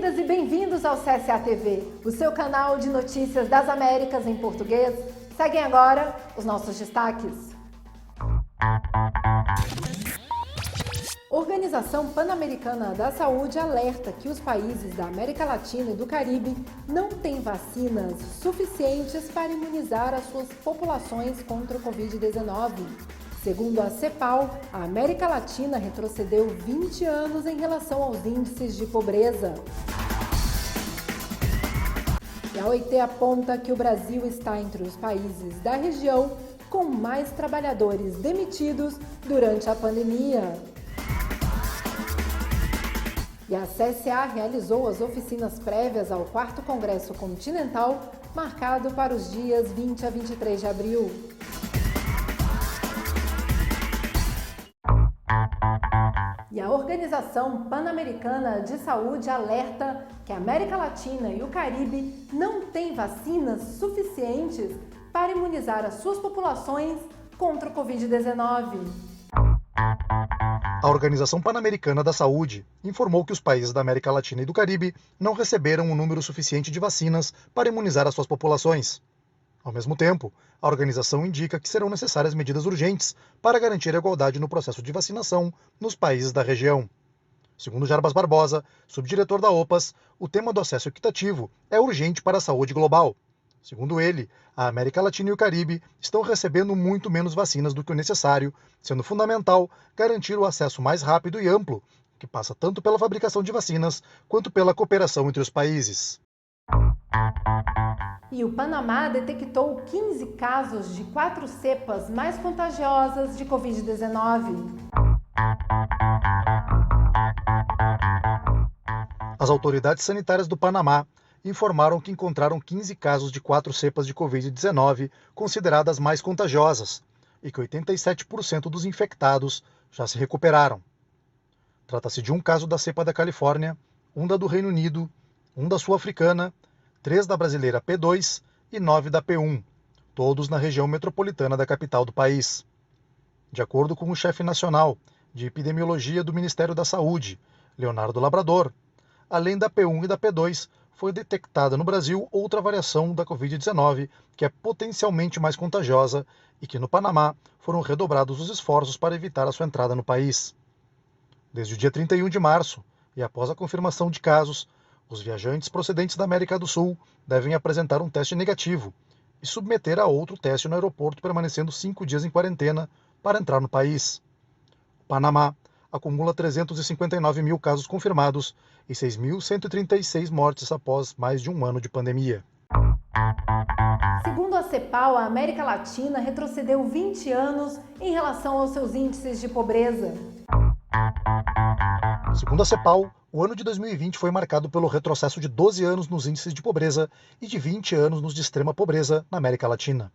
Bem-vindas e bem-vindos ao CSA TV, o seu canal de notícias das Américas em português. Seguem agora os nossos destaques. Organização Pan-Americana da Saúde alerta que os países da América Latina e do Caribe não têm vacinas suficientes para imunizar as suas populações contra o Covid-19. Segundo a CEPAL, a América Latina retrocedeu 20 anos em relação aos índices de pobreza. E a OIT aponta que o Brasil está entre os países da região com mais trabalhadores demitidos durante a pandemia. E a CSA realizou as oficinas prévias ao 4º Congresso Continental, marcado para os dias 20 a 23 de abril. E a Organização Pan-Americana de Saúde alerta que a América Latina e o Caribe não têm vacinas suficientes para imunizar as suas populações contra o Covid-19. A Organização Pan-Americana da Saúde informou que os países da América Latina e do Caribe não receberam um número suficiente de vacinas para imunizar as suas populações. Ao mesmo tempo, a organização indica que serão necessárias medidas urgentes para garantir a igualdade no processo de vacinação nos países da região. Segundo Jarbas Barbosa, subdiretor da OPAS, o tema do acesso equitativo é urgente para a saúde global. Segundo ele, a América Latina e o Caribe estão recebendo muito menos vacinas do que o necessário, sendo fundamental garantir o acesso mais rápido e amplo, que passa tanto pela fabricação de vacinas quanto pela cooperação entre os países. E o Panamá detectou 15 casos de 4 cepas mais contagiosas de Covid-19. As autoridades sanitárias do Panamá informaram que encontraram 15 casos de 4 cepas de Covid-19 consideradas mais contagiosas e que 87% dos infectados já se recuperaram. Trata-se de um caso da cepa da Califórnia, um da do Reino Unido, um da sul-africana, 3 da brasileira P2 e 9 da P1, todos na região metropolitana da capital do país. De acordo com o chefe nacional de epidemiologia do Ministério da Saúde, Leonardo Labrador, além da P1 e da P2, foi detectada no Brasil outra variação da Covid-19 que é potencialmente mais contagiosa e que no Panamá foram redobrados os esforços para evitar a sua entrada no país. Desde o dia 31 de março, e após a confirmação de casos, os viajantes procedentes da América do Sul devem apresentar um teste negativo e submeter a outro teste no aeroporto, permanecendo 5 dias em quarentena para entrar no país. O Panamá acumula 359 mil casos confirmados e 6.136 mortes após mais de um ano de pandemia. Segundo a CEPAL, a América Latina retrocedeu 20 anos em relação aos seus índices de pobreza. Segundo a CEPAL, o ano de 2020 foi marcado pelo retrocesso de 12 anos nos índices de pobreza e de 20 anos nos de extrema pobreza na América Latina.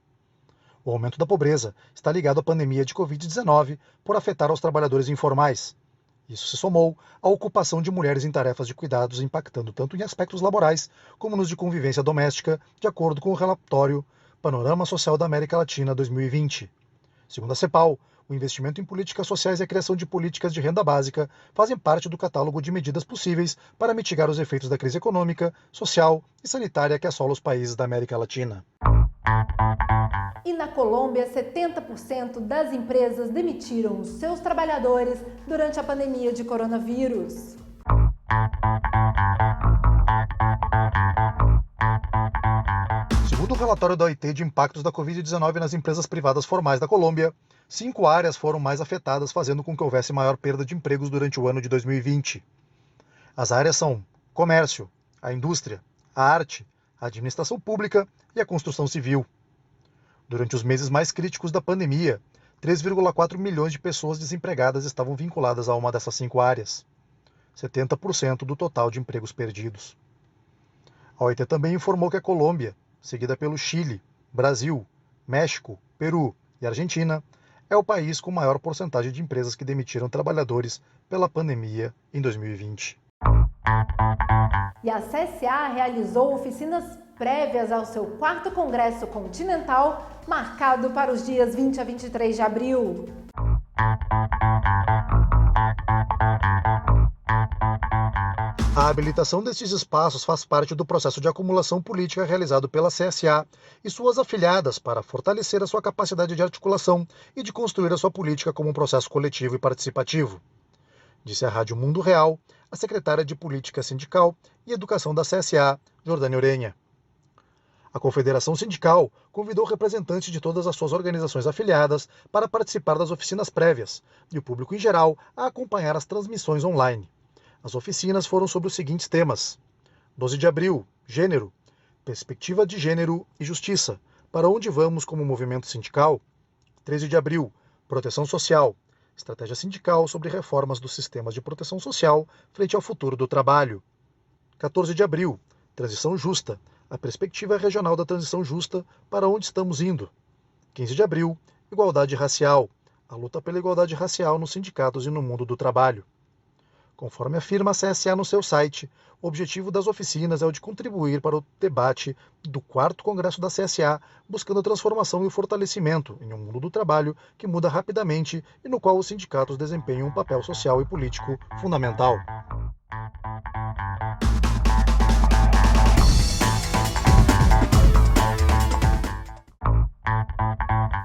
O aumento da pobreza está ligado à pandemia de Covid-19 por afetar os trabalhadores informais. Isso se somou à ocupação de mulheres em tarefas de cuidados, impactando tanto em aspectos laborais como nos de convivência doméstica, de acordo com o relatório Panorama Social da América Latina 2020. Segundo a CEPAL, o investimento em políticas sociais e a criação de políticas de renda básica fazem parte do catálogo de medidas possíveis para mitigar os efeitos da crise econômica, social e sanitária que assola os países da América Latina. E na Colômbia, 70% das empresas demitiram os seus trabalhadores durante a pandemia de coronavírus. Segundo o relatório da OIT de impactos da Covid-19 nas empresas privadas formais da Colômbia, 5 áreas foram mais afetadas, fazendo com que houvesse maior perda de empregos durante o ano de 2020. As áreas são comércio, a indústria, a arte, a administração pública e a construção civil. Durante os meses mais críticos da pandemia, 3,4 milhões de pessoas desempregadas estavam vinculadas a uma dessas 5 áreas, 70% do total de empregos perdidos. A OIT também informou que a Colômbia, seguida pelo Chile, Brasil, México, Peru e Argentina, é o país com maior porcentagem de empresas que demitiram trabalhadores pela pandemia em 2020. E a CSA realizou oficinas prévias ao seu 4º Congresso Continental, marcado para os dias 20 a 23 de abril. A habilitação destes espaços faz parte do processo de acumulação política realizado pela CSA e suas afiliadas para fortalecer a sua capacidade de articulação e de construir a sua política como um processo coletivo e participativo, disse à Rádio Mundo Real a secretária de Política Sindical e Educação da CSA, Jordânia Urenha. A Confederação Sindical convidou representantes de todas as suas organizações afiliadas para participar das oficinas prévias e o público em geral a acompanhar as transmissões online. As oficinas foram sobre os seguintes temas: 12 de abril, gênero, perspectiva de gênero e justiça, para onde vamos como movimento sindical. 13 de abril, proteção social, estratégia sindical sobre reformas dos sistemas de proteção social frente ao futuro do trabalho. 14 de abril, transição justa, a perspectiva regional da transição justa, para onde estamos indo. 15 de abril, igualdade racial, a luta pela igualdade racial nos sindicatos e no mundo do trabalho. Conforme afirma a CSA no seu site, o objetivo das oficinas é o de contribuir para o debate do 4º Congresso da CSA, buscando a transformação e o fortalecimento em um mundo do trabalho que muda rapidamente e no qual os sindicatos desempenham um papel social e político fundamental.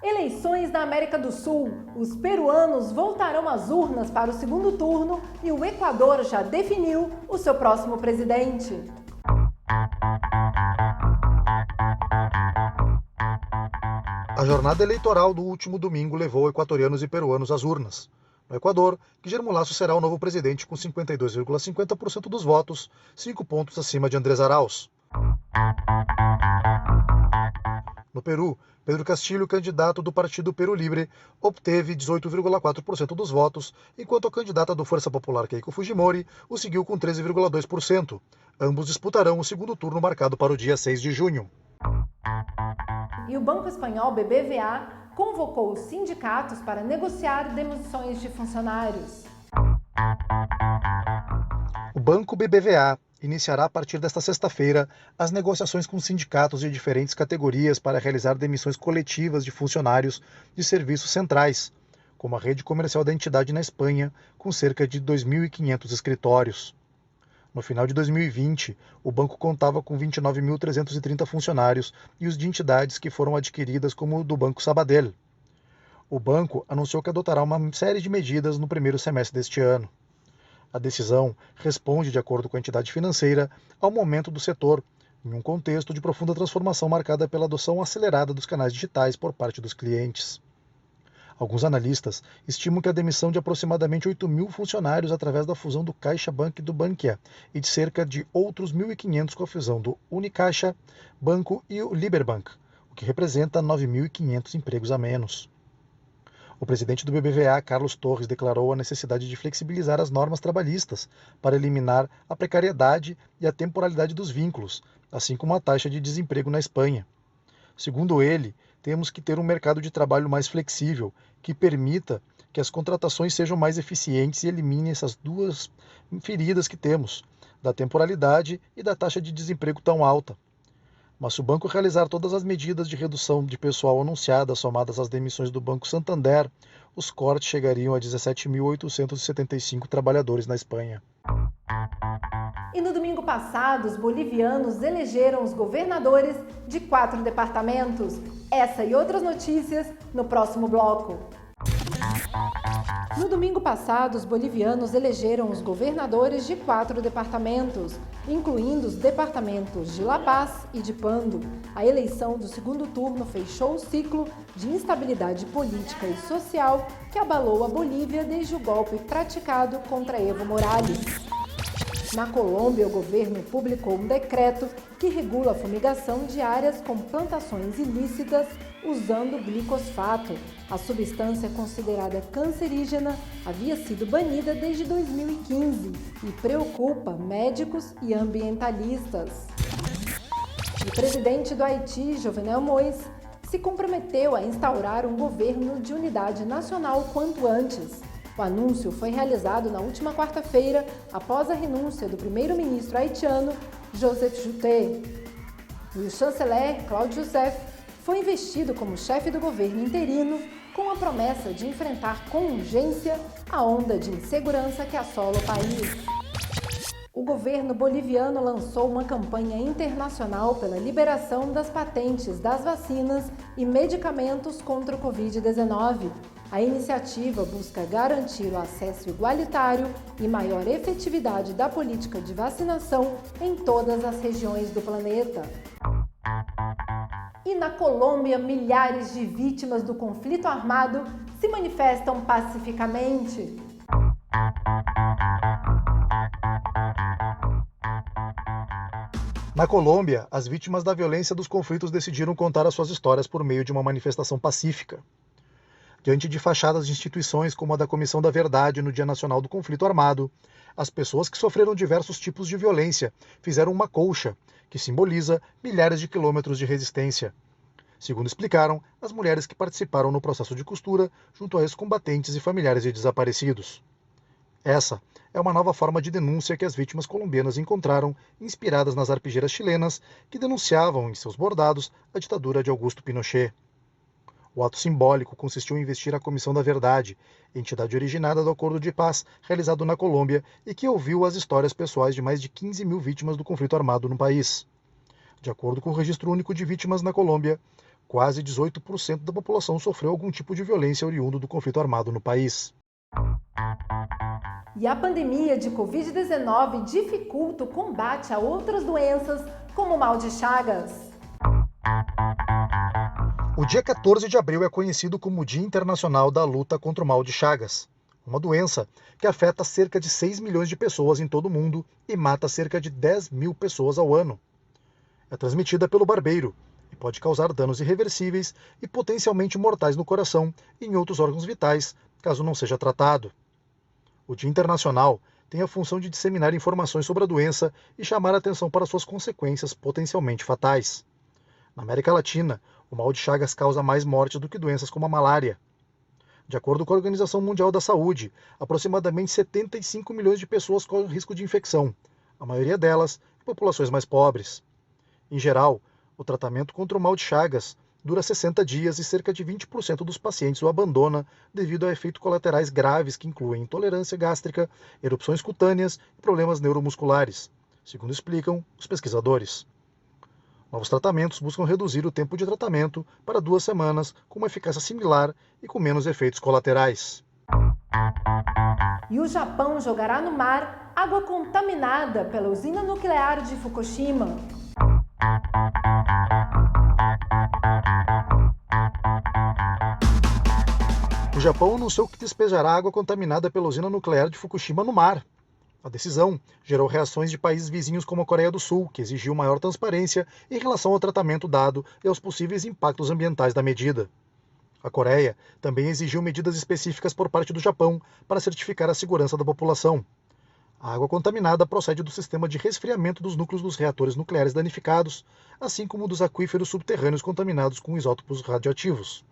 Eleições na América do Sul. Os peruanos voltarão às urnas para o segundo turno e o Equador já definiu o seu próximo presidente. A jornada eleitoral do último domingo levou equatorianos e peruanos às urnas. No Equador, Guillermo Lasso será o novo presidente com 52,50% dos votos, 5 pontos acima de Andrés Arauz. No Peru, Pedro Castillo, candidato do partido Peru Libre, obteve 18,4% dos votos, enquanto a candidata do Força Popular Keiko Fujimori o seguiu com 13,2%. Ambos disputarão o segundo turno marcado para o dia 6 de junho. E o Banco Espanhol BBVA convocou os sindicatos para negociar demissões de funcionários. O Banco BBVA iniciará a partir desta sexta-feira as negociações com sindicatos de diferentes categorias para realizar demissões coletivas de funcionários de serviços centrais, como a rede comercial da entidade na Espanha, com cerca de 2.500 escritórios. No final de 2020, o banco contava com 29.330 funcionários e os de entidades que foram adquiridas, como o do Banco Sabadell. O banco anunciou que adotará uma série de medidas no primeiro semestre deste ano. A decisão responde, de acordo com a entidade financeira, ao momento do setor, em um contexto de profunda transformação marcada pela adoção acelerada dos canais digitais por parte dos clientes. Alguns analistas estimam que a demissão de aproximadamente 8.000 funcionários através da fusão do CaixaBank e do Bankia e de cerca de outros 1.500 com a fusão do Unicaixa, Banco e o Liberbank, o que representa 9.500 empregos a menos. O presidente do BBVA, Carlos Torres, declarou a necessidade de flexibilizar as normas trabalhistas para eliminar a precariedade e a temporalidade dos vínculos, assim como a taxa de desemprego na Espanha. Segundo ele, temos que ter um mercado de trabalho mais flexível, que permita que as contratações sejam mais eficientes e elimine essas duas feridas que temos, da temporalidade e da taxa de desemprego tão alta. Mas se o banco realizar todas as medidas de redução de pessoal anunciadas, somadas às demissões do Banco Santander, os cortes chegariam a 17.875 trabalhadores na Espanha. E no domingo passado, os bolivianos elegeram os governadores de 4 departamentos. Essa e outras notícias no próximo bloco. No domingo passado, os bolivianos elegeram os governadores de 4 departamentos, incluindo os departamentos de La Paz e de Pando. A eleição do segundo turno fechou o ciclo de instabilidade política e social que abalou a Bolívia desde o golpe praticado contra Evo Morales. Na Colômbia, o governo publicou um decreto que regula a fumigação de áreas com plantações ilícitas usando glicosfato. A substância considerada cancerígena havia sido banida desde 2015 e preocupa médicos e ambientalistas. O presidente do Haiti, Jovenel Moïse, se comprometeu a instaurar um governo de unidade nacional quanto antes. O anúncio foi realizado na última quarta-feira, após a renúncia do primeiro-ministro haitiano, Joseph Jouthet. E o chanceler, Claude Joseph, foi investido como chefe do governo interino, com a promessa de enfrentar com urgência a onda de insegurança que assola o país. O governo boliviano lançou uma campanha internacional pela liberação das patentes das vacinas e medicamentos contra o Covid-19. A iniciativa busca garantir o acesso igualitário e maior efetividade da política de vacinação em todas as regiões do planeta. E na Colômbia, milhares de vítimas do conflito armado se manifestam pacificamente. Na Colômbia, as vítimas da violência dos conflitos decidiram contar as suas histórias por meio de uma manifestação pacífica. Diante de fachadas de instituições como a da Comissão da Verdade no Dia Nacional do Conflito Armado, as pessoas que sofreram diversos tipos de violência fizeram uma colcha, que simboliza milhares de quilômetros de resistência. Segundo explicaram as mulheres que participaram no processo de costura junto a ex-combatentes e familiares de desaparecidos. Essa é uma nova forma de denúncia que as vítimas colombianas encontraram, inspiradas nas arpigeiras chilenas que denunciavam em seus bordados a ditadura de Augusto Pinochet. O ato simbólico consistiu em investir a Comissão da Verdade, entidade originada do Acordo de Paz realizado na Colômbia e que ouviu as histórias pessoais de mais de 15 mil vítimas do conflito armado no país. De acordo com o Registro Único de Vítimas na Colômbia, quase 18% da população sofreu algum tipo de violência oriundo do conflito armado no país. E a pandemia de Covid-19 dificulta o combate a outras doenças, como o mal de Chagas. O dia 14 de abril é conhecido como o Dia Internacional da Luta contra o Mal de Chagas, uma doença que afeta cerca de 6 milhões de pessoas em todo o mundo e mata cerca de 10 mil pessoas ao ano. É transmitida pelo barbeiro e pode causar danos irreversíveis e potencialmente mortais no coração e em outros órgãos vitais, caso não seja tratado. O Dia Internacional tem a função de disseminar informações sobre a doença e chamar a atenção para suas consequências potencialmente fatais. Na América Latina, o mal de Chagas causa mais mortes do que doenças como a malária. De acordo com a Organização Mundial da Saúde, aproximadamente 75 milhões de pessoas correm risco de infecção, a maioria delas em populações mais pobres. Em geral, o tratamento contra o mal de Chagas dura 60 dias e cerca de 20% dos pacientes o abandona devido a efeitos colaterais graves que incluem intolerância gástrica, erupções cutâneas e problemas neuromusculares, segundo explicam os pesquisadores. Novos tratamentos buscam reduzir o tempo de tratamento para 2 semanas, com uma eficácia similar e com menos efeitos colaterais. E o Japão jogará no mar água contaminada pela usina nuclear de Fukushima. O Japão anunciou que despejará água contaminada pela usina nuclear de Fukushima no mar. A decisão gerou reações de países vizinhos como a Coreia do Sul, que exigiu maior transparência em relação ao tratamento dado e aos possíveis impactos ambientais da medida. A Coreia também exigiu medidas específicas por parte do Japão para certificar a segurança da população. A água contaminada procede do sistema de resfriamento dos núcleos dos reatores nucleares danificados, assim como dos aquíferos subterrâneos contaminados com isótopos radioativos.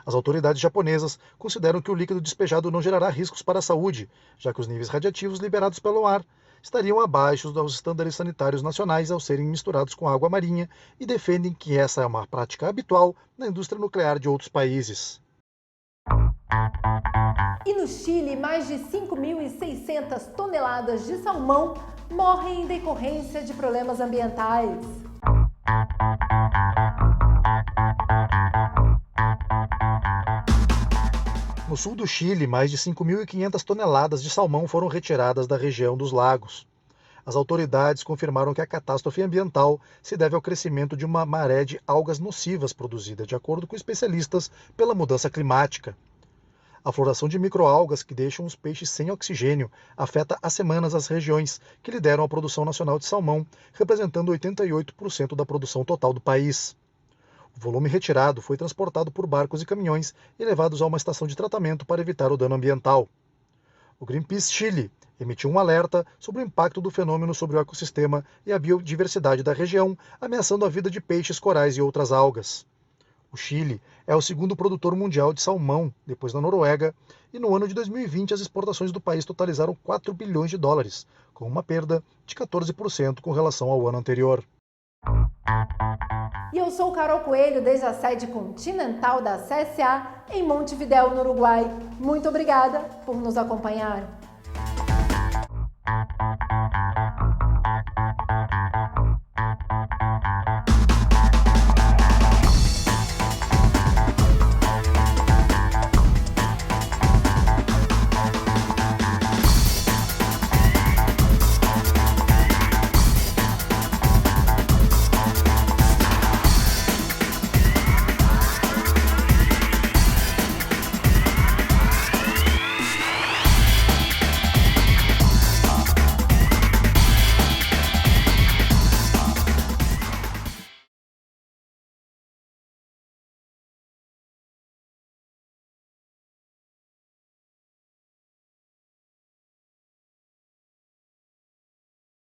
As autoridades japonesas consideram que o líquido despejado não gerará riscos para a saúde, já que os níveis radiativos liberados pelo ar estariam abaixo dos estándares sanitários nacionais ao serem misturados com água marinha e defendem que essa é uma prática habitual na indústria nuclear de outros países. E no Chile, mais de 5.600 toneladas de salmão morrem em decorrência de problemas ambientais. No sul do Chile, mais de 5.500 toneladas de salmão foram retiradas da região dos lagos. As autoridades confirmaram que a catástrofe ambiental se deve ao crescimento de uma maré de algas nocivas produzida, de acordo com especialistas, pela mudança climática. A floração de microalgas que deixam os peixes sem oxigênio afeta há semanas as regiões que lideram a produção nacional de salmão, representando 88% da produção total do país. O volume retirado foi transportado por barcos e caminhões e levados a uma estação de tratamento para evitar o dano ambiental. O Greenpeace Chile emitiu um alerta sobre o impacto do fenômeno sobre o ecossistema e a biodiversidade da região, ameaçando a vida de peixes, corais e outras algas. O Chile é o segundo produtor mundial de salmão, depois da Noruega, e no ano de 2020 as exportações do país totalizaram 4 bilhões de dólares, com uma perda de 14% com relação ao ano anterior. E eu sou Carol Coelho, desde a sede continental da CSA, em Montevidéu, no Uruguai. Muito obrigada por nos acompanhar.